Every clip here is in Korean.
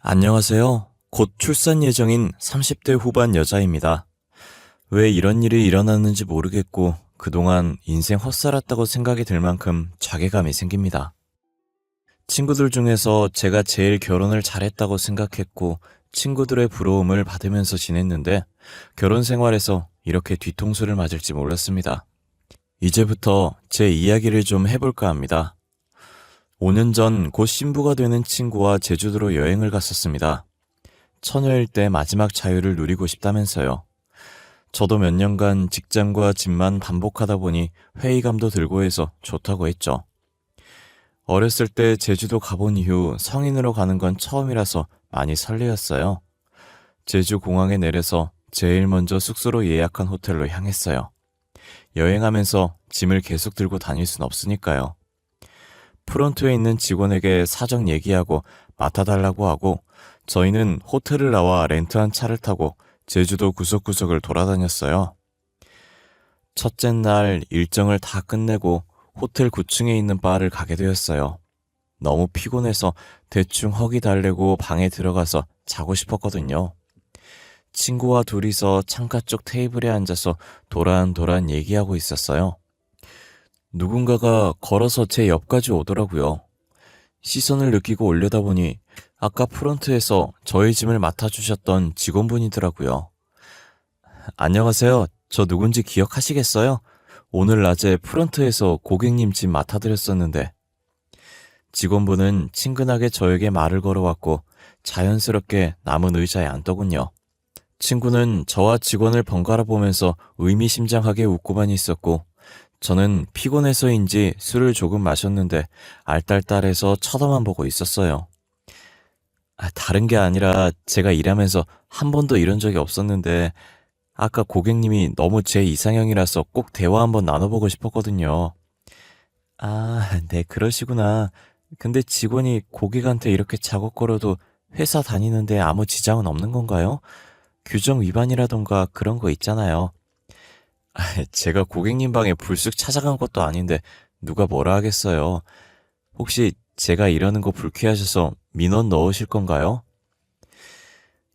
안녕하세요. 곧 출산 예정인 30대 후반 여자입니다. 왜 이런 일이 일어났는지 모르겠고 그동안 인생 헛살았다고 생각이 들 만큼 자괴감이 생깁니다. 친구들 중에서 제가 제일 결혼을 잘했다고 생각했고 친구들의 부러움을 받으면서 지냈는데 결혼 생활에서 이렇게 뒤통수를 맞을지 몰랐습니다. 이제부터 제 이야기를 좀 해볼까 합니다. 5년 전 곧 신부가 되는 친구와 제주도로 여행을 갔었습니다. 처녀일 때 마지막 자유를 누리고 싶다면서요. 저도 몇 년간 직장과 집만 반복하다 보니 회의감도 들고 해서 좋다고 했죠. 어렸을 때 제주도 가본 이후 성인으로 가는 건 처음이라서 많이 설레었어요. 제주 공항에 내려서 제일 먼저 숙소로 예약한 호텔로 향했어요. 여행하면서 짐을 계속 들고 다닐 순 없으니까요. 프론트에 있는 직원에게 사정 얘기하고 맡아달라고 하고 저희는 호텔을 나와 렌트한 차를 타고 제주도 구석구석을 돌아다녔어요. 첫째 날 일정을 다 끝내고 호텔 9층에 있는 바를 가게 되었어요. 너무 피곤해서 대충 허기 달래고 방에 들어가서 자고 싶었거든요. 친구와 둘이서 창가 쪽 테이블에 앉아서 도란도란 얘기하고 있었어요. 누군가가 걸어서 제 옆까지 오더라고요. 시선을 느끼고 올려다보니 아까 프론트에서 저희 짐을 맡아주셨던 직원분이더라고요. 안녕하세요. 저 누군지 기억하시겠어요? 오늘 낮에 프론트에서 고객님 짐 맡아드렸었는데. 직원분은 친근하게 저에게 말을 걸어왔고 자연스럽게 남은 의자에 앉더군요. 친구는 저와 직원을 번갈아 보면서 의미심장하게 웃고만 있었고 저는 피곤해서인지 술을 조금 마셨는데 알딸딸해서 쳐다만 보고 있었어요. 다른 게 아니라 제가 일하면서 한 번도 이런 적이 없었는데 아까 고객님이 너무 제 이상형이라서 꼭 대화 한번 나눠보고 싶었거든요. 네, 그러시구나. 근데 직원이 고객한테 이렇게 작업걸어도 회사 다니는데 아무 지장은 없는 건가요? 규정 위반이라던가 그런 거 있잖아요. 제가 고객님 방에 불쑥 찾아간 것도 아닌데 누가 뭐라 하겠어요. 혹시 제가 이러는 거 불쾌하셔서 민원 넣으실 건가요?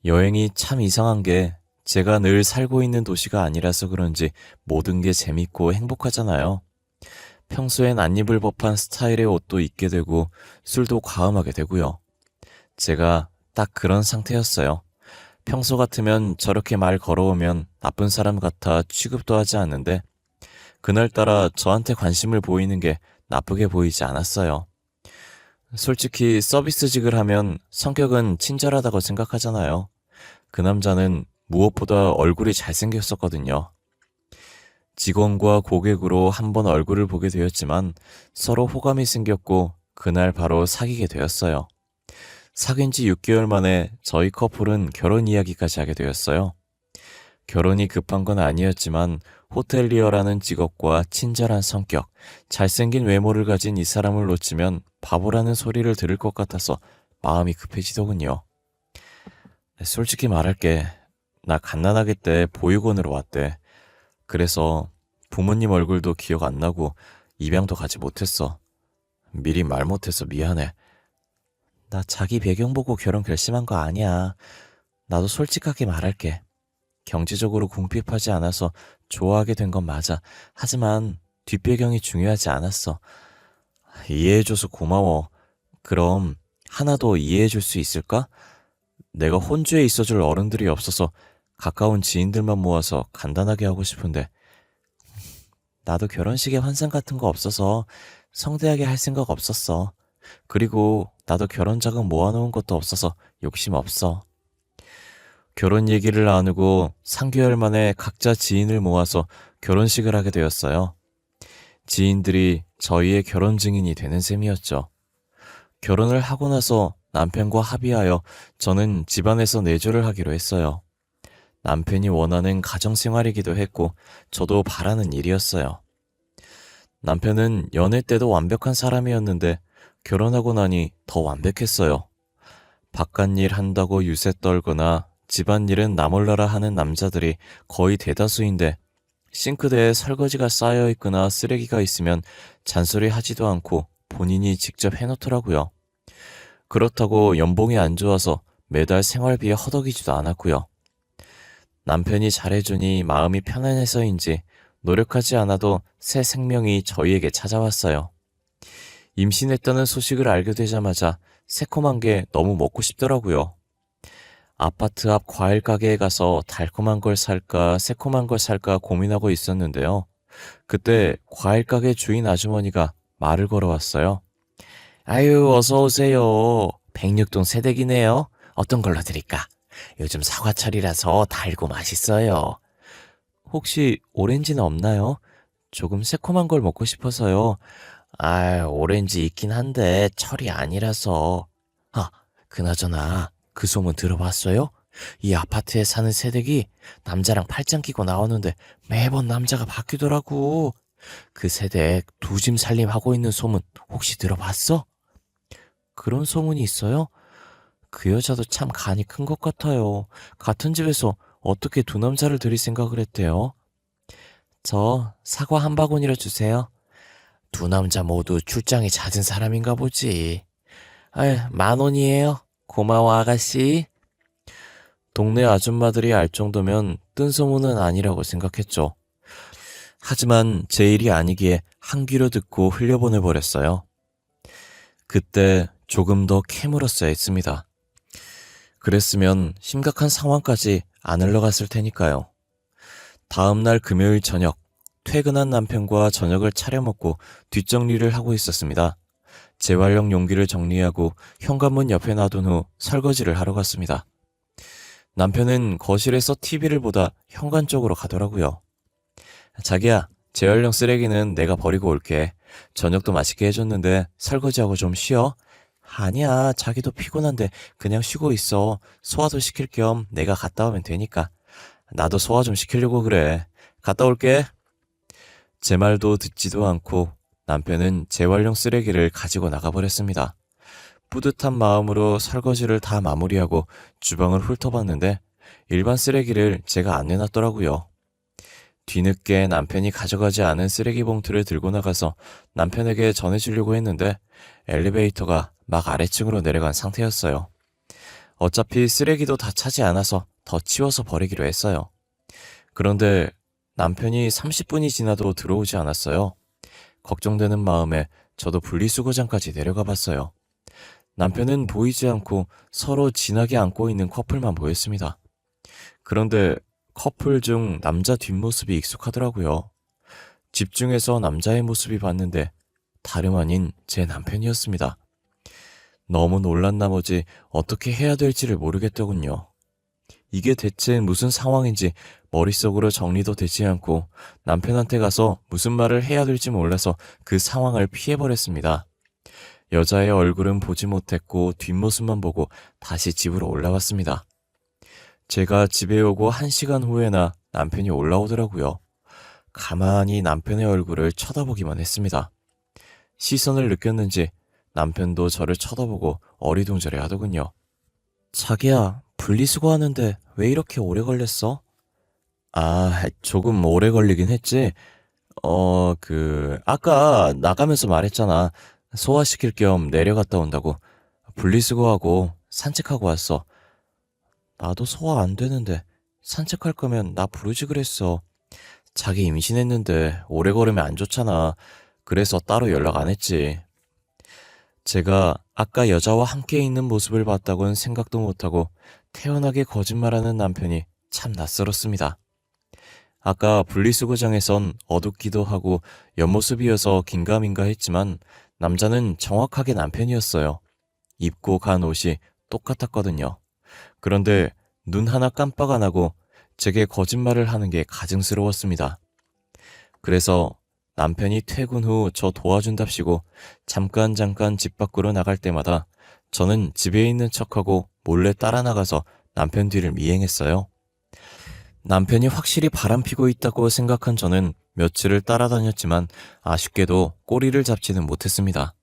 여행이 참 이상한 게 제가 늘 살고 있는 도시가 아니라서 그런지 모든 게 재밌고 행복하잖아요. 평소엔 안 입을 법한 스타일의 옷도 입게 되고 술도 과음하게 되고요. 제가 딱 그런 상태였어요. 평소 같으면 저렇게 말 걸어오면 나쁜 사람 같아 취급도 하지 않는데 그날따라 저한테 관심을 보이는 게 나쁘게 보이지 않았어요. 솔직히 서비스직을 하면 성격은 친절하다고 생각하잖아요. 그 남자는 무엇보다 얼굴이 잘생겼었거든요. 직원과 고객으로 한 번 얼굴을 보게 되었지만 서로 호감이 생겼고 그날 바로 사귀게 되었어요. 사귄 지 6개월 만에 저희 커플은 결혼 이야기까지 하게 되었어요. 결혼이 급한 건 아니었지만 호텔리어라는 직업과 친절한 성격, 잘생긴 외모를 가진 이 사람을 놓치면 바보라는 소리를 들을 것 같아서 마음이 급해지더군요. 솔직히 말할게. 나 갓난아기 때 보육원으로 왔대. 그래서 부모님 얼굴도 기억 안 나고 입양도 가지 못했어. 미리 말 못해서 미안해. 나 자기 배경 보고 결혼 결심한 거 아니야. 나도 솔직하게 말할게. 경제적으로 궁핍하지 않아서 좋아하게 된 건 맞아. 하지만 뒷배경이 중요하지 않았어. 이해해줘서 고마워. 그럼 하나 더 이해해줄 수 있을까? 내가 혼주에 있어줄 어른들이 없어서 가까운 지인들만 모아서 간단하게 하고 싶은데 나도 결혼식에 환상 같은 거 없어서 성대하게 할 생각 없었어. 그리고 나도 결혼 자금 모아놓은 것도 없어서 욕심 없어. 결혼 얘기를 나누고 3개월 만에 각자 지인을 모아서 결혼식을 하게 되었어요. 지인들이 저희의 결혼 증인이 되는 셈이었죠. 결혼을 하고 나서 남편과 합의하여 저는 집안에서 내조를 하기로 했어요. 남편이 원하는 가정생활이기도 했고 저도 바라는 일이었어요. 남편은 연애 때도 완벽한 사람이었는데 결혼하고 나니 더 완벽했어요. 바깥일 한다고 유세 떨거나 집안일은 나 몰라라 하는 남자들이 거의 대다수인데 싱크대에 설거지가 쌓여있거나 쓰레기가 있으면 잔소리 하지도 않고 본인이 직접 해놓더라고요. 그렇다고 연봉이 안 좋아서 매달 생활비에 허덕이지도 않았고요. 남편이 잘해주니 마음이 편안해서인지 노력하지 않아도 새 생명이 저희에게 찾아왔어요. 임신했다는 소식을 알게 되자마자 새콤한 게 너무 먹고 싶더라고요. 아파트 앞 과일 가게에 가서 달콤한 걸 살까 새콤한 걸 살까 고민하고 있었는데요. 그때 과일 가게 주인 아주머니가 말을 걸어왔어요. 아유, 어서 오세요. 106동 새댁이네요. 어떤 걸로 드릴까? 요즘 사과철이라서 달고 맛있어요. 혹시 오렌지는 없나요? 조금 새콤한 걸 먹고 싶어서요. 아, 오렌지 있긴 한데 철이 아니라서. 아, 그나저나 그 소문 들어봤어요? 이 아파트에 사는 새댁이 남자랑 팔짱 끼고 나오는데 매번 남자가 바뀌더라고. 그 새댁 두 짐 살림하고 있는 소문 혹시 들어봤어? 그런 소문이 있어요? 그 여자도 참 간이 큰 것 같아요. 같은 집에서 어떻게 두 남자를 들일 생각을 했대요? 저 사과 한 바구니로 주세요. 두 남자 모두 출장이 잦은 사람인가 보지. 아유, 10,000원이에요. 고마워, 아가씨. 동네 아줌마들이 알 정도면 뜬 소문은 아니라고 생각했죠. 하지만 제 일이 아니기에 한 귀로 듣고 흘려보내버렸어요. 그때 조금 더 캐물었어야 했습니다. 그랬으면 심각한 상황까지 안 흘러갔을 테니까요. 다음날 금요일 저녁, 퇴근한 남편과 저녁을 차려 먹고 뒷정리를 하고 있었습니다. 재활용 용기를 정리하고 현관문 옆에 놔둔 후 설거지를 하러 갔습니다. 남편은 거실에서 TV를 보다 현관 쪽으로 가더라고요. 자기야, 재활용 쓰레기는 내가 버리고 올게. 저녁도 맛있게 해줬는데 설거지하고 좀 쉬어. 아니야, 자기도 피곤한데 그냥 쉬고 있어. 소화도 시킬 겸 내가 갔다 오면 되니까. 나도 소화 좀 시키려고 그래. 갔다 올게. 제 말도 듣지도 않고 남편은 재활용 쓰레기를 가지고 나가버렸습니다. 뿌듯한 마음으로 설거지를 다 마무리하고 주방을 훑어봤는데 일반 쓰레기를 제가 안 내놨더라고요. 뒤늦게 남편이 가져가지 않은 쓰레기 봉투를 들고 나가서 남편에게 전해주려고 했는데 엘리베이터가 막 아래층으로 내려간 상태였어요. 어차피 쓰레기도 다 차지 않아서 더 치워서 버리기로 했어요. 그런데 남편이 30분이 지나도 들어오지 않았어요. 걱정되는 마음에 저도 분리수거장까지 내려가 봤어요. 남편은 보이지 않고 서로 진하게 안고 있는 커플만 보였습니다. 그런데 커플 중 남자 뒷모습이 익숙하더라고요. 집중해서 남자의 모습이 봤는데 다름 아닌 제 남편이었습니다. 너무 놀란 나머지 어떻게 해야 될지를 모르겠더군요. 이게 대체 무슨 상황인지 머릿속으로 정리도 되지 않고 남편한테 가서 무슨 말을 해야 될지 몰라서 그 상황을 피해버렸습니다. 여자의 얼굴은 보지 못했고 뒷모습만 보고 다시 집으로 올라왔습니다. 제가 집에 오고 1시간 후에나 남편이 올라오더라고요. 가만히 남편의 얼굴을 쳐다보기만 했습니다. 시선을 느꼈는지 남편도 저를 쳐다보고 어리둥절해 하더군요. 자기야, 분리수거하는데 왜 이렇게 오래 걸렸어? 아, 조금 오래 걸리긴 했지. 아까 나가면서 말했잖아. 소화시킬 겸 내려갔다 온다고. 분리수거하고 산책하고 왔어. 나도 소화 안 되는데 산책할 거면 나 부르지 그랬어. 자기 임신했는데 오래 걸으면 안 좋잖아. 그래서 따로 연락 안 했지. 제가 아까 여자와 함께 있는 모습을 봤다고는 생각도 못하고 태연하게 거짓말하는 남편이 참 낯설었습니다. 아까 분리수거장에선 어둡기도 하고 옆모습이어서 긴가민가 했지만 남자는 정확하게 남편이었어요. 입고 간 옷이 똑같았거든요. 그런데 눈 하나 깜빡 안 하고 제게 거짓말을 하는 게 가증스러웠습니다. 그래서 남편이 퇴근 후 저 도와준답시고 잠깐 집 밖으로 나갈 때마다 저는 집에 있는 척하고 몰래 따라 나가서 남편 뒤를 미행했어요. 남편이 확실히 바람피고 있다고 생각한 저는 며칠을 따라다녔지만 아쉽게도 꼬리를 잡지는 못했습니다.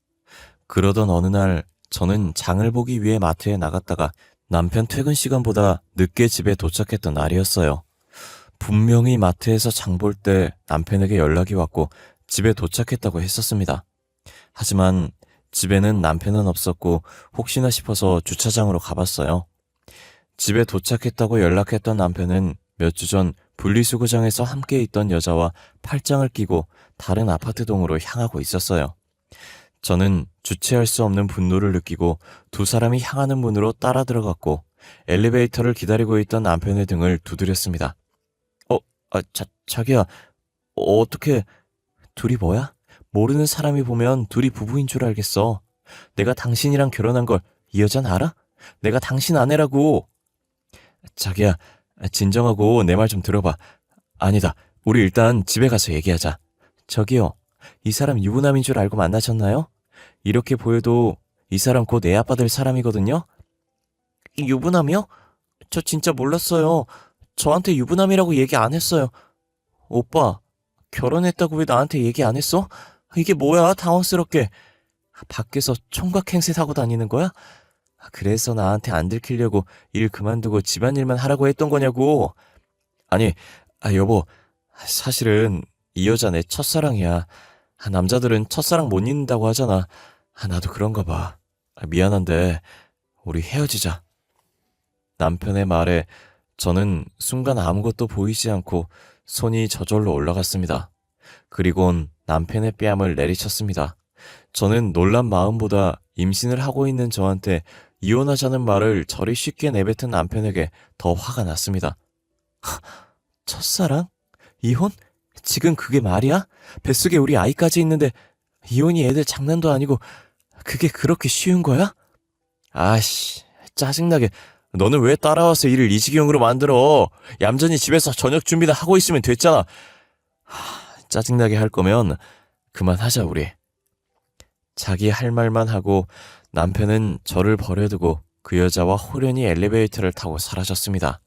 그러던 어느 날 저는 장을 보기 위해 마트에 나갔다가 남편 퇴근 시간보다 늦게 집에 도착했던 날이었어요. 분명히 마트에서 장 볼 때 남편에게 연락이 왔고 집에 도착했다고 했었습니다. 하지만 집에는 남편은 없었고 혹시나 싶어서 주차장으로 가봤어요. 집에 도착했다고 연락했던 남편은 몇 주 전 분리수거장에서 함께 있던 여자와 팔짱을 끼고 다른 아파트 동으로 향하고 있었어요. 저는 주체할 수 없는 분노를 느끼고 두 사람이 향하는 문으로 따라 들어갔고 엘리베이터를 기다리고 있던 남편의 등을 두드렸습니다. 자기야, 어떻게, 둘이 뭐야? 모르는 사람이 보면 둘이 부부인 줄 알겠어. 내가 당신이랑 결혼한 걸 이 여자는 알아? 내가 당신 아내라고. 자기야, 진정하고 내 말 좀 들어봐. 아니다, 우리 일단 집에 가서 얘기하자. 저기요, 이 사람 유부남인 줄 알고 만나셨나요? 이렇게 보여도 이 사람 곧 애 아빠 될 사람이거든요? 유부남이요? 저 진짜 몰랐어요. 저한테 유부남이라고 얘기 안 했어요. 오빠, 결혼했다고 왜 나한테 얘기 안 했어? 이게 뭐야, 당황스럽게. 밖에서 총각 행세 하고 다니는 거야? 그래서 나한테 안 들키려고 일 그만두고 집안일만 하라고 했던 거냐고. 아니, 여보, 사실은 이 여자 내 첫사랑이야. 남자들은 첫사랑 못 잊는다고 하잖아. 나도 그런가 봐. 미안한데 우리 헤어지자. 남편의 말에 저는 순간 아무것도 보이지 않고 손이 저절로 올라갔습니다. 그리곤 남편의 뺨을 내리쳤습니다. 저는 놀란 마음보다 임신을 하고 있는 저한테 이혼하자는 말을 저리 쉽게 내뱉은 남편에게 더 화가 났습니다. 첫사랑? 이혼? 지금 그게 말이야? 뱃속에 우리 아이까지 있는데 이혼이 애들 장난도 아니고 그게 그렇게 쉬운 거야? 아씨, 짜증나게. 너는 왜 따라와서 일을 이 지경으로 만들어? 얌전히 집에서 저녁 준비나 하고 있으면 됐잖아. 짜증나게 할 거면 그만하자 우리. 자기 할 말만 하고 남편은 저를 버려두고 그 여자와 호련히 엘리베이터를 타고 사라졌습니다.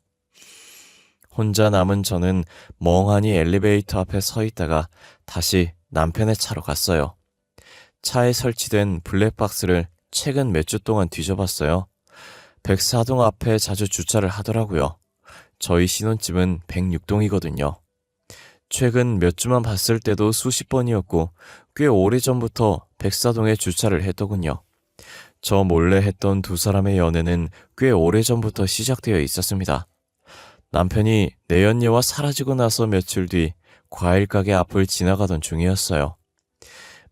혼자 남은 저는 멍하니 엘리베이터 앞에 서 있다가 다시 남편의 차로 갔어요. 차에 설치된 블랙박스를 최근 몇 주 동안 뒤져봤어요. 104동 앞에 자주 주차를 하더라고요. 저희 신혼집은 106동이거든요. 최근 몇 주만 봤을 때도 수십 번이었고 꽤 오래전부터 104동에 주차를 했더군요. 저 몰래 했던 두 사람의 연애는 꽤 오래전부터 시작되어 있었습니다. 남편이 내연녀와 사라지고 나서 며칠 뒤 과일 가게 앞을 지나가던 중이었어요.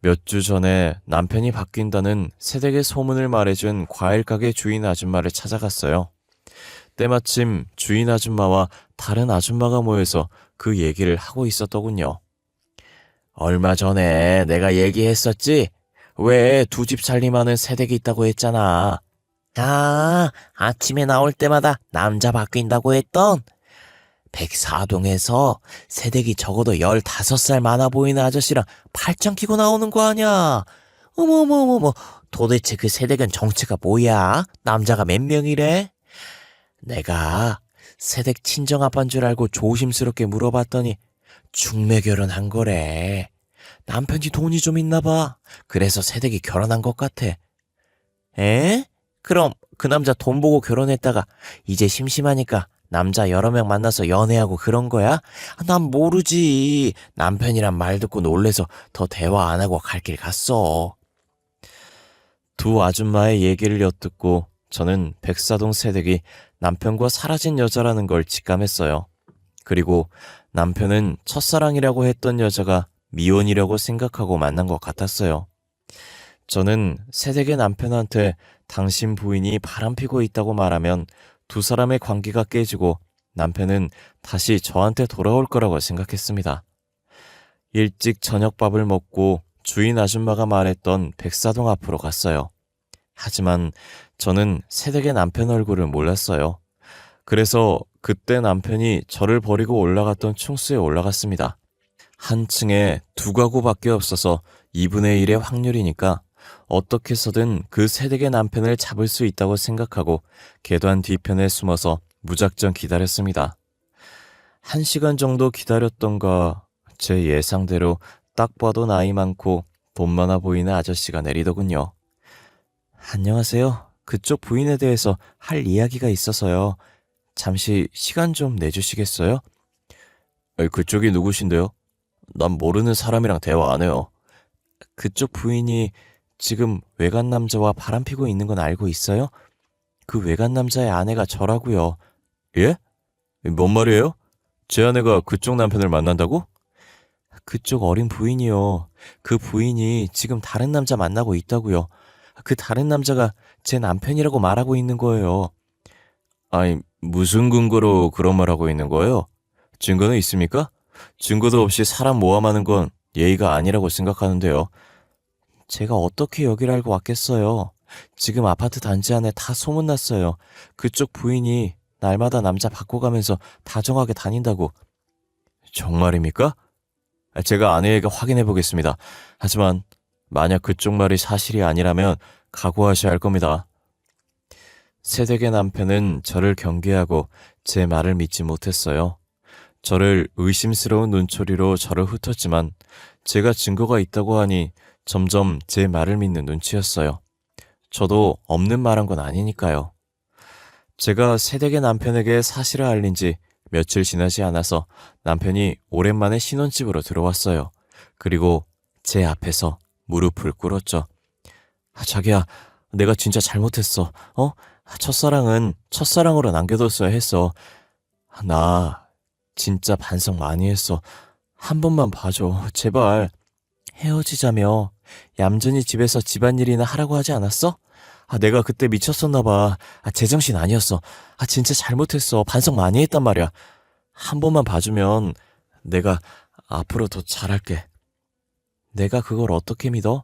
몇 주 전에 남편이 바뀐다는 새댁의 소문을 말해준 과일 가게 주인 아줌마를 찾아갔어요. 때마침 주인 아줌마와 다른 아줌마가 모여서 그 얘기를 하고 있었더군요. 얼마 전에 내가 얘기했었지? 왜 두 집 살림하는 새댁이 있다고 했잖아. 아침에 나올 때마다 남자 바뀐다고 했던 104동에서 새댁이 적어도 15살 많아 보이는 아저씨랑 팔짱 끼고 나오는 거 아냐? 어머머머머, 도대체 그 새댁은 정체가 뭐야? 남자가 몇 명이래? 내가 새댁 친정아빠인 줄 알고 조심스럽게 물어봤더니 중매 결혼한 거래. 남편이 돈이 좀 있나 봐. 그래서 새댁이 결혼한 것 같아. 에? 그럼 그 남자 돈 보고 결혼했다가 이제 심심하니까 남자 여러 명 만나서 연애하고 그런 거야? 난 모르지. 남편이란 말 듣고 놀래서 더 대화 안 하고 갈 길 갔어. 두 아줌마의 얘기를 엿듣고 저는 104동 새댁이 남편과 사라진 여자라는 걸 직감했어요. 그리고 남편은 첫사랑이라고 했던 여자가 미혼이라고 생각하고 만난 것 같았어요. 저는 새댁의 남편한테 당신 부인이 바람피고 있다고 말하면 두 사람의 관계가 깨지고 남편은 다시 저한테 돌아올 거라고 생각했습니다. 일찍 저녁밥을 먹고 주인 아줌마가 말했던 104동 앞으로 갔어요. 하지만 저는 새댁의 남편 얼굴을 몰랐어요. 그래서 그때 남편이 저를 버리고 올라갔던 충수에 올라갔습니다. 한 층에 두 가구밖에 없어서 2분의 1의 확률이니까 어떻게 해서든 그 새댁의 남편을 잡을 수 있다고 생각하고 계단 뒤편에 숨어서 무작정 기다렸습니다. 1시간 정도 기다렸던가 제 예상대로 딱 봐도 나이 많고 돈 많아 보이는 아저씨가 내리더군요. 안녕하세요. 그쪽 부인에 대해서 할 이야기가 있어서요. 잠시 시간 좀 내주시겠어요? 그쪽이 누구신데요? 난 모르는 사람이랑 대화 안 해요. 그쪽 부인이 지금 외간 남자와 바람피고 있는 건 알고 있어요? 그 외간 남자의 아내가 저라고요. 예? 뭔 말이에요? 제 아내가 그쪽 남편을 만난다고? 그쪽 어린 부인이요. 그 부인이 지금 다른 남자 만나고 있다고요. 그 다른 남자가 제 남편이라고 말하고 있는 거예요. 아니, 무슨 근거로 그런 말 하고 있는 거예요? 증거는 있습니까? 증거도 없이 사람 모함하는 건 예의가 아니라고 생각하는데요. 제가 어떻게 여기를 알고 왔겠어요? 지금 아파트 단지 안에 다 소문났어요. 그쪽 부인이 날마다 남자 바꿔가면서 다정하게 다닌다고. 정말입니까? 제가 아내에게 확인해 보겠습니다. 하지만 만약 그쪽 말이 사실이 아니라면 각오하셔야 할 겁니다. 새댁의 남편은 저를 경계하고 제 말을 믿지 못했어요. 저를 의심스러운 눈초리로 저를 훑었지만 제가 증거가 있다고 하니 점점 제 말을 믿는 눈치였어요. 저도 없는 말 한 건 아니니까요. 제가 새댁의 남편에게 사실을 알린 지 며칠 지나지 않아서 남편이 오랜만에 신혼집으로 들어왔어요. 그리고 제 앞에서 무릎을 꿇었죠. 자기야, 내가 진짜 잘못했어. 첫사랑은 첫사랑으로 남겨뒀어야 했어. 나 진짜 반성 많이 했어. 한 번만 봐줘, 제발. 헤어지자며 얌전히 집에서 집안일이나 하라고 하지 않았어? 내가 그때 미쳤었나 봐. 제정신 아니었어. 진짜 잘못했어. 반성 많이 했단 말이야. 한 번만 봐주면 내가 앞으로 더 잘할게. 내가 그걸 어떻게 믿어?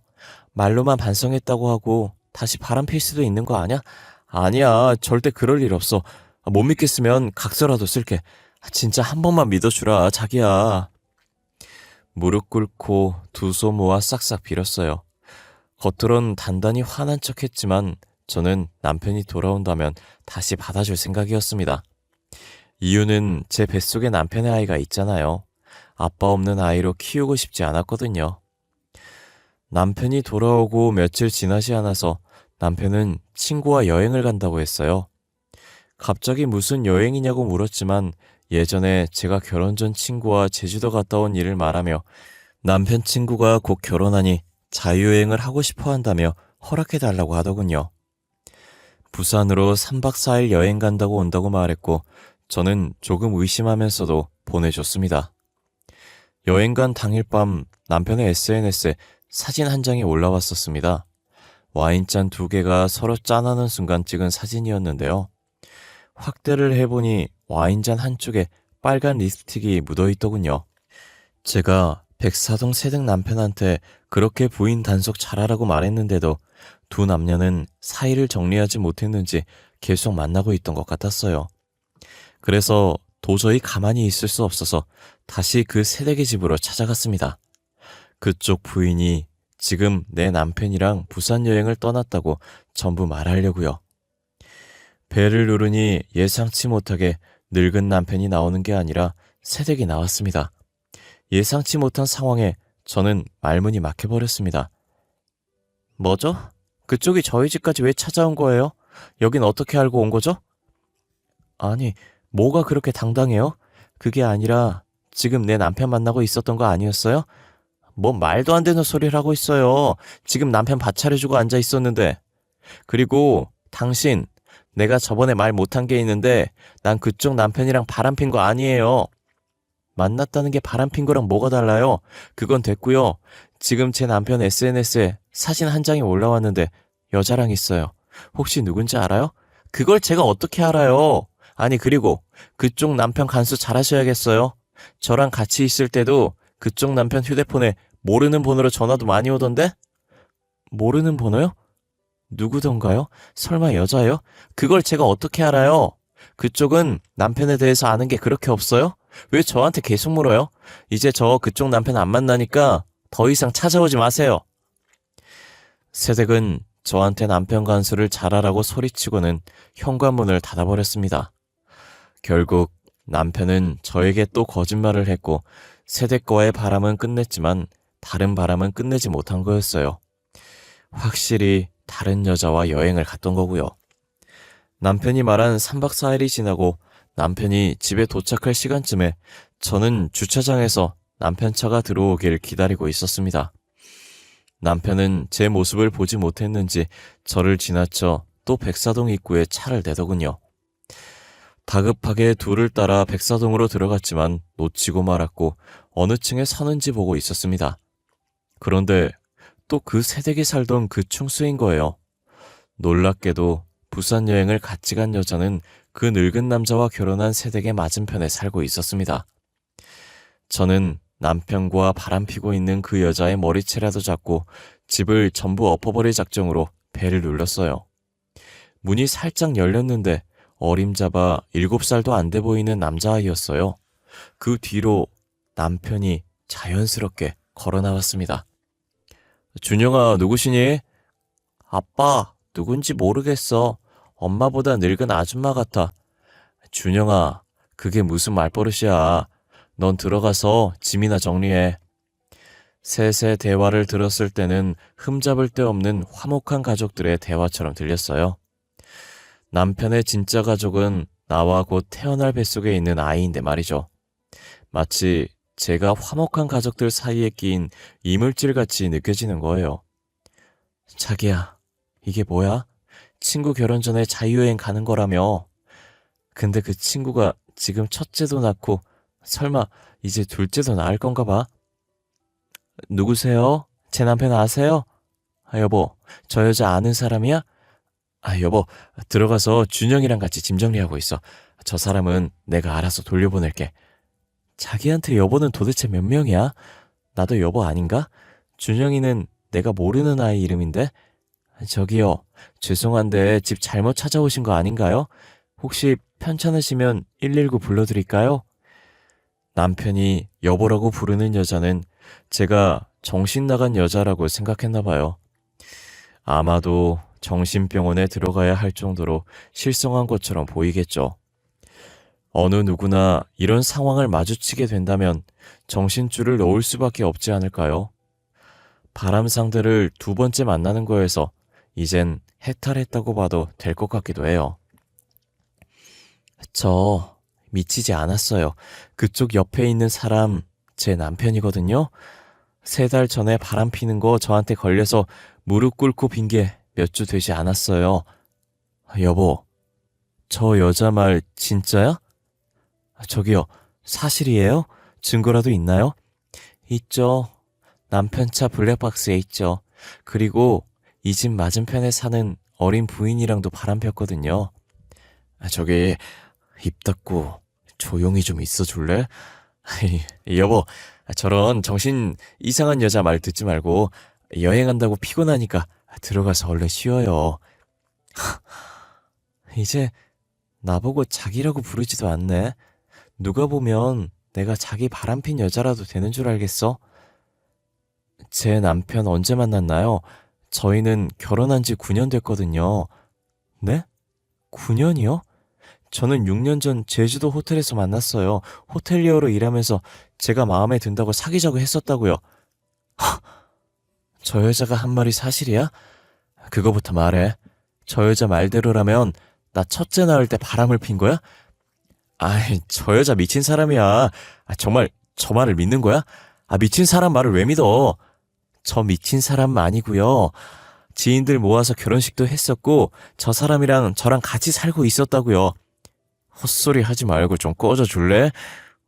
말로만 반성했다고 하고 다시 바람 필 수도 있는 거 아니야? 아니야, 절대 그럴 일 없어. 못 믿겠으면 각서라도 쓸게. 진짜 한 번만 믿어주라, 자기야. 무릎 꿇고 두 손 모아 싹싹 빌었어요. 겉으론 단단히 화난 척했지만 저는 남편이 돌아온다면 다시 받아줄 생각이었습니다. 이유는 제 뱃속에 남편의 아이가 있잖아요. 아빠 없는 아이로 키우고 싶지 않았거든요. 남편이 돌아오고 며칠 지나지 않아서 남편은 친구와 여행을 간다고 했어요. 갑자기 무슨 여행이냐고 물었지만 예전에 제가 결혼 전 친구와 제주도 갔다 온 일을 말하며 남편 친구가 곧 결혼하니 자유여행을 하고 싶어 한다며 허락해달라고 하더군요. 부산으로 3박 4일 여행 간다고 온다고 말했고 저는 조금 의심하면서도 보내줬습니다. 여행 간 당일 밤 남편의 SNS에 사진 한 장이 올라왔었습니다. 와인잔 2개가 서로 짠하는 순간 찍은 사진이었는데요. 확대를 해보니 와인잔 한쪽에 빨간 립스틱이 묻어있더군요. 제가 백사동 새댁 남편한테 그렇게 부인 단속 잘하라고 말했는데도 두 남녀는 사이를 정리하지 못했는지 계속 만나고 있던 것 같았어요. 그래서 도저히 가만히 있을 수 없어서 다시 그 새댁의 집으로 찾아갔습니다. 그쪽 부인이 지금 내 남편이랑 부산 여행을 떠났다고 전부 말하려고요. 배를 누르니 예상치 못하게 늙은 남편이 나오는 게 아니라 새댁이 나왔습니다. 예상치 못한 상황에 저는 말문이 막혀버렸습니다. 뭐죠? 그쪽이 저희 집까지 왜 찾아온 거예요? 여긴 어떻게 알고 온 거죠? 아니, 뭐가 그렇게 당당해요? 그게 아니라 지금 내 남편 만나고 있었던 거 아니었어요? 뭐 말도 안 되는 소리를 하고 있어요. 지금 남편 밥 차려주고 앉아 있었는데. 그리고 당신, 내가 저번에 말 못한 게 있는데 난 그쪽 남편이랑 바람핀 거 아니에요. 만났다는 게 바람핀 거랑 뭐가 달라요? 그건 됐고요. 지금 제 남편 SNS에 사진 한 장이 올라왔는데 여자랑 있어요. 혹시 누군지 알아요? 그걸 제가 어떻게 알아요? 아니, 그리고 그쪽 남편 간수 잘하셔야겠어요. 저랑 같이 있을 때도 그쪽 남편 휴대폰에 모르는 번호로 전화도 많이 오던데? 모르는 번호요? 누구던가요? 설마 여자예요? 그걸 제가 어떻게 알아요? 그쪽은 남편에 대해서 아는 게 그렇게 없어요? 왜 저한테 계속 물어요? 이제 저 그쪽 남편 안 만나니까 더 이상 찾아오지 마세요. 새댁은 저한테 남편 간수를 잘하라고 소리치고는 현관문을 닫아버렸습니다. 결국 남편은 저에게 또 거짓말을 했고 새댁과의 바람은 끝냈지만 다른 바람은 끝내지 못한 거였어요. 확실히 다른 여자와 여행을 갔던 거고요. 남편이 말한 3박 4일이 지나고 남편이 집에 도착할 시간쯤에 저는 주차장에서 남편 차가 들어오길 기다리고 있었습니다. 남편은 제 모습을 보지 못했는지 저를 지나쳐 또 백사동 입구에 차를 내더군요. 다급하게 둘을 따라 백사동으로 들어갔지만 놓치고 말았고 어느 층에 사는지 보고 있었습니다. 그런데 또 그 새댁이 살던 그 충수인 거예요. 놀랍게도 부산 여행을 같이 간 여자는 그 늙은 남자와 결혼한 새댁의 맞은편에 살고 있었습니다. 저는 남편과 바람피고 있는 그 여자의 머리채라도 잡고 집을 전부 엎어버릴 작정으로 배를 눌렀어요. 문이 살짝 열렸는데 어림잡아 7살도 안 돼 보이는 남자아이였어요. 그 뒤로 남편이 자연스럽게 걸어 나왔습니다. 준영아, 누구시니? 아빠, 누군지 모르겠어. 엄마보다 늙은 아줌마 같아. 준영아, 그게 무슨 말버릇이야. 넌 들어가서 짐이나 정리해. 셋의 대화를 들었을 때는 흠잡을 데 없는 화목한 가족들의 대화처럼 들렸어요. 남편의 진짜 가족은 나와 곧 태어날 뱃속에 있는 아이인데 말이죠. 마치 제가 화목한 가족들 사이에 끼인 이물질같이 느껴지는 거예요. 자기야, 이게 뭐야? 친구 결혼 전에 자유여행 가는 거라며. 근데 그 친구가 지금 첫째도 낳고 설마 이제 둘째도 낳을 건가 봐. 누구세요? 제 남편 아세요? 여보, 저 여자 아는 사람이야? 여보, 들어가서 준영이랑 같이 짐 정리하고 있어. 저 사람은 내가 알아서 돌려보낼게. 자기한테 여보는 도대체 몇 명이야? 나도 여보 아닌가? 준영이는 내가 모르는 아이 이름인데? 저기요, 죄송한데 집 잘못 찾아오신 거 아닌가요? 혹시 편찮으시면 119 불러드릴까요? 남편이 여보라고 부르는 여자는 제가 정신 나간 여자라고 생각했나 봐요. 아마도 정신병원에 들어가야 할 정도로 실성한 것처럼 보이겠죠. 어느 누구나 이런 상황을 마주치게 된다면 정신줄을 놓을 수밖에 없지 않을까요? 바람 상대를 두 번째 만나는 거에서 이젠 해탈했다고 봐도 될 것 같기도 해요. 저 미치지 않았어요. 그쪽 옆에 있는 사람 제 남편이거든요. 3달 전에 바람 피는 거 저한테 걸려서 무릎 꿇고 빈 게 몇 주 되지 않았어요. 여보, 저 여자 말 진짜야? 저기요, 사실이에요? 증거라도 있나요? 있죠. 남편 차 블랙박스에 있죠. 그리고 이 집 맞은편에 사는 어린 부인이랑도 바람 폈거든요. 저기 입 닫고 조용히 좀 있어 줄래? 여보, 저런 정신 이상한 여자 말 듣지 말고 여행한다고 피곤하니까 들어가서 얼른 쉬어요. 이제 나보고 자기라고 부르지도 않네. 누가 보면 내가 자기 바람핀 여자라도 되는 줄 알겠어? 제 남편 언제 만났나요? 저희는 결혼한 지 9년 됐거든요. 네? 9년이요? 저는 6년 전 제주도 호텔에서 만났어요. 호텔리어로 일하면서 제가 마음에 든다고 사귀자고 했었다고요. 저 여자가 한 말이 사실이야? 그거부터 말해. 저 여자 말대로라면 나 첫째 낳을 때 바람을 핀 거야? 저 여자 미친 사람이야. 정말 저 말을 믿는 거야? 미친 사람 말을 왜 믿어? 저 미친 사람 아니고요. 지인들 모아서 결혼식도 했었고 저 사람이랑 저랑 같이 살고 있었다고요. 헛소리 하지 말고 좀 꺼져 줄래?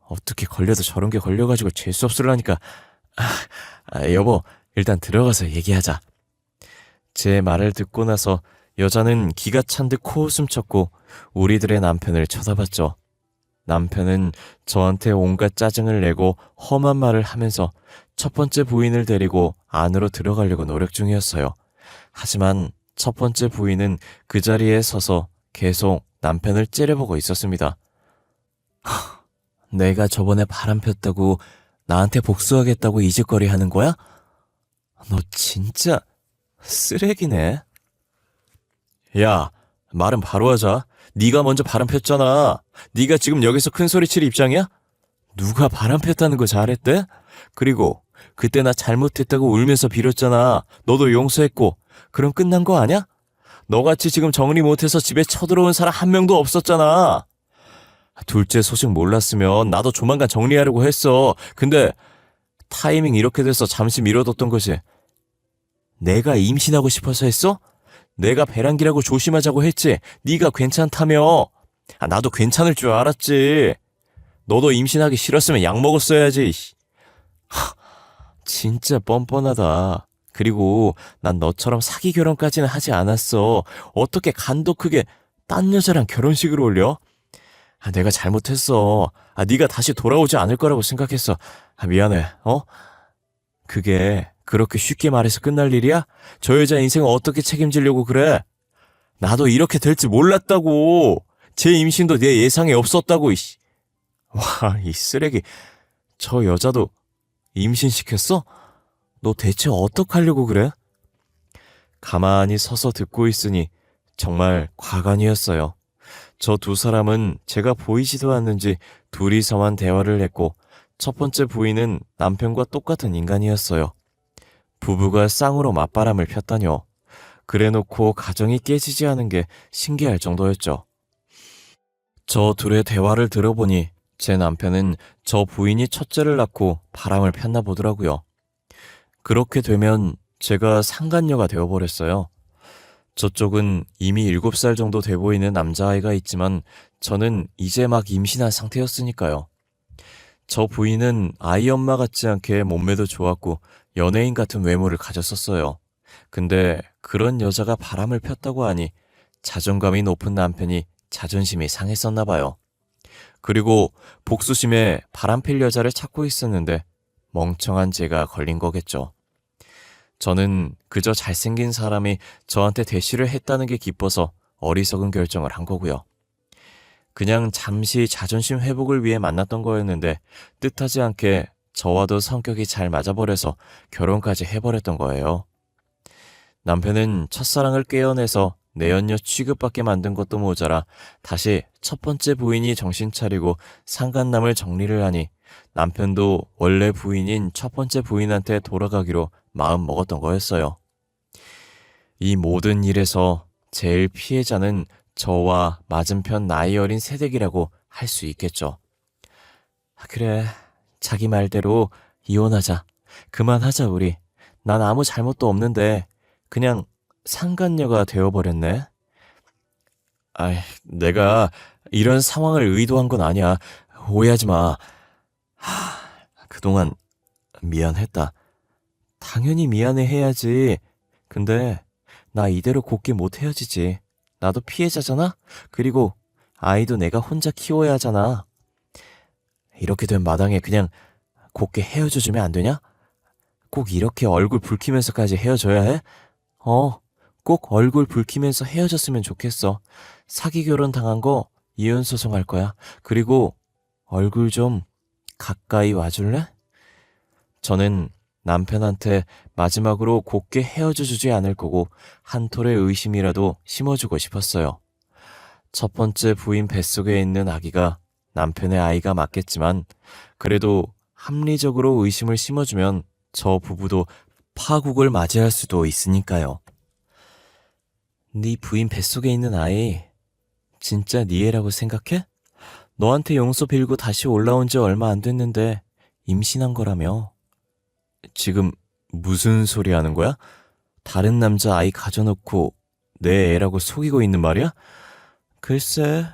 어떻게 걸려도 저런 게 걸려가지고 재수 없으려니까. 여보, 일단 들어가서 얘기하자. 제 말을 듣고 나서 여자는 기가 찬 듯 코웃음 쳤고 우리들의 남편을 쳐다봤죠. 남편은 저한테 온갖 짜증을 내고 험한 말을 하면서 첫 번째 부인을 데리고 안으로 들어가려고 노력 중이었어요. 하지만 첫 번째 부인은 그 자리에 서서 계속 남편을 째려보고 있었습니다. 내가 저번에 바람 폈다고 나한테 복수하겠다고 이짓거리 하는 거야? 너 진짜 쓰레기네. 야, 말은 바로 하자. 네가 먼저 바람 폈잖아. 네가 지금 여기서 큰 소리 칠 입장이야? 누가 바람 폈다는 거 잘했대? 그리고 그때 나 잘못했다고 울면서 빌었잖아. 너도 용서했고. 그럼 끝난 거 아냐? 너같이 지금 정리 못해서 집에 쳐들어온 사람 한 명도 없었잖아. 둘째 소식 몰랐으면 나도 조만간 정리하려고 했어. 근데 타이밍 이렇게 돼서 잠시 미뤄뒀던 거지. 내가 임신하고 싶어서 했어? 내가 배란기라고 조심하자고 했지. 네가 괜찮다며. 나도 괜찮을 줄 알았지. 너도 임신하기 싫었으면 약 먹었어야지. 진짜 뻔뻔하다. 그리고 난 너처럼 사기 결혼까지는 하지 않았어. 어떻게 간도 크게 딴 여자랑 결혼식을 올려? 내가 잘못했어. 네가 다시 돌아오지 않을 거라고 생각했어. 미안해. 그게 그렇게 쉽게 말해서 끝날 일이야? 저 여자 인생을 어떻게 책임지려고 그래? 나도 이렇게 될지 몰랐다고. 제 임신도 내 예상에 없었다고. 와, 이 쓰레기. 저 여자도 임신시켰어? 너 대체 어떡하려고 그래? 가만히 서서 듣고 있으니 정말 과간이었어요. 저 두 사람은 제가 보이지도 않는지 둘이서만 대화를 했고 첫 번째 부인은 남편과 똑같은 인간이었어요. 부부가 쌍으로 맞바람을 폈다뇨. 그래놓고 가정이 깨지지 않은 게 신기할 정도였죠. 저 둘의 대화를 들어보니 제 남편은 저 부인이 첫째를 낳고 바람을 폈나 보더라고요. 그렇게 되면 제가 상간녀가 되어버렸어요. 저쪽은 이미 7살 정도 돼 보이는 남자아이가 있지만 저는 이제 막 임신한 상태였으니까요. 저 부인은 아이 엄마 같지 않게 몸매도 좋았고 연예인 같은 외모를 가졌었어요. 근데 그런 여자가 바람을 폈다고 하니 자존감이 높은 남편이 자존심이 상했었나 봐요. 그리고 복수심에 바람필 여자를 찾고 있었는데 멍청한 제가 걸린 거겠죠. 저는 그저 잘생긴 사람이 저한테 대시를 했다는 게 기뻐서 어리석은 결정을 한 거고요. 그냥 잠시 자존심 회복을 위해 만났던 거였는데 뜻하지 않게 저와도 성격이 잘 맞아버려서 결혼까지 해버렸던 거예요. 남편은 첫사랑을 깨어내서 내연녀 취급받게 만든 것도 모자라 다시 첫 번째 부인이 정신 차리고 상간남을 정리를 하니 남편도 원래 부인인 첫 번째 부인한테 돌아가기로 마음 먹었던 거였어요. 이 모든 일에서 제일 피해자는 저와 맞은편 나이 어린 새댁이라고 할 수 있겠죠. 그래, 자기 말대로 이혼하자. 그만하자 우리. 난 아무 잘못도 없는데 그냥 상간녀가 되어버렸네. 내가 이런 상황을 의도한 건 아니야. 오해하지 마. 그동안 미안했다. 당연히 미안해 해야지. 근데 나 이대로 곱게 못 헤어지지. 나도 피해자잖아? 그리고 아이도 내가 혼자 키워야 하잖아. 이렇게 된 마당에 그냥 곱게 헤어져주면 안 되냐? 꼭 이렇게 얼굴 붉히면서까지 헤어져야 해? 꼭 얼굴 붉히면서 헤어졌으면 좋겠어. 사기 결혼 당한 거 이혼 소송할 거야. 그리고 얼굴 좀 가까이 와줄래? 저는 남편한테 마지막으로 곱게 헤어져 주지 않을 거고 한 톨의 의심이라도 심어주고 싶었어요. 첫 번째 부인 뱃속에 있는 아기가 남편의 아이가 맞겠지만 그래도 합리적으로 의심을 심어주면 저 부부도 파국을 맞이할 수도 있으니까요. 네 부인 뱃속에 있는 아이 진짜 네 애라고 생각해? 너한테 용서 빌고 다시 올라온 지 얼마 안 됐는데 임신한 거라며. 지금 무슨 소리 하는 거야? 다른 남자 아이 가져놓고 내 애라고 속이고 있는 말이야? 글쎄,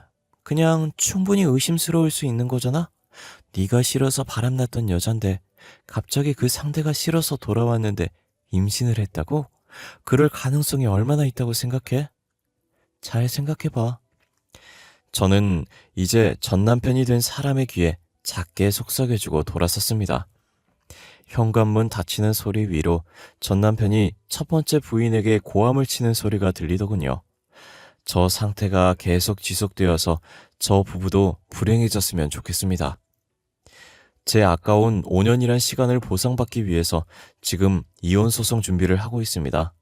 그냥 충분히 의심스러울 수 있는 거잖아? 네가 싫어서 바람났던 여잔데 갑자기 그 상대가 싫어서 돌아왔는데 임신을 했다고? 그럴 가능성이 얼마나 있다고 생각해? 잘 생각해봐. 저는 이제 전 남편이 된 사람의 귀에 작게 속삭여주고 돌아섰습니다. 현관문 닫히는 소리 위로 전 남편이 첫 번째 부인에게 고함을 치는 소리가 들리더군요. 저 상태가 계속 지속되어서 저 부부도 불행해졌으면 좋겠습니다. 제 아까운 5년이란 시간을 보상받기 위해서 지금 이혼 소송 준비를 하고 있습니다.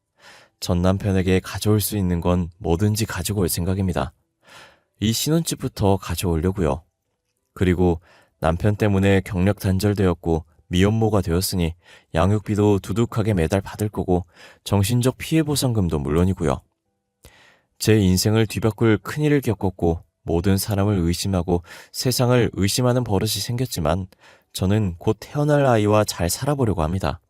전 남편에게 가져올 수 있는 건 뭐든지 가지고 올 생각입니다. 이 신혼집부터 가져오려고요. 그리고 남편 때문에 경력 단절되었고 미혼모가 되었으니 양육비도 두둑하게 매달 받을 거고 정신적 피해 보상금도 물론이고요. 제 인생을 뒤바꿀 큰일을 겪었고 모든 사람을 의심하고 세상을 의심하는 버릇이 생겼지만 저는 곧 태어날 아이와 잘 살아보려고 합니다.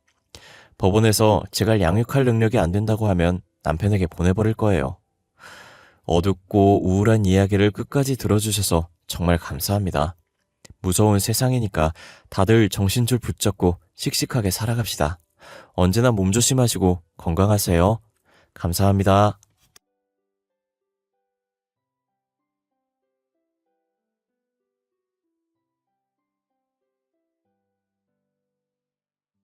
법원에서 제가 양육할 능력이 안 된다고 하면 남편에게 보내버릴 거예요. 어둡고 우울한 이야기를 끝까지 들어주셔서 정말 감사합니다. 무서운 세상이니까 다들 정신줄 붙잡고 씩씩하게 살아갑시다. 언제나 몸 조심하시고 건강하세요. 감사합니다.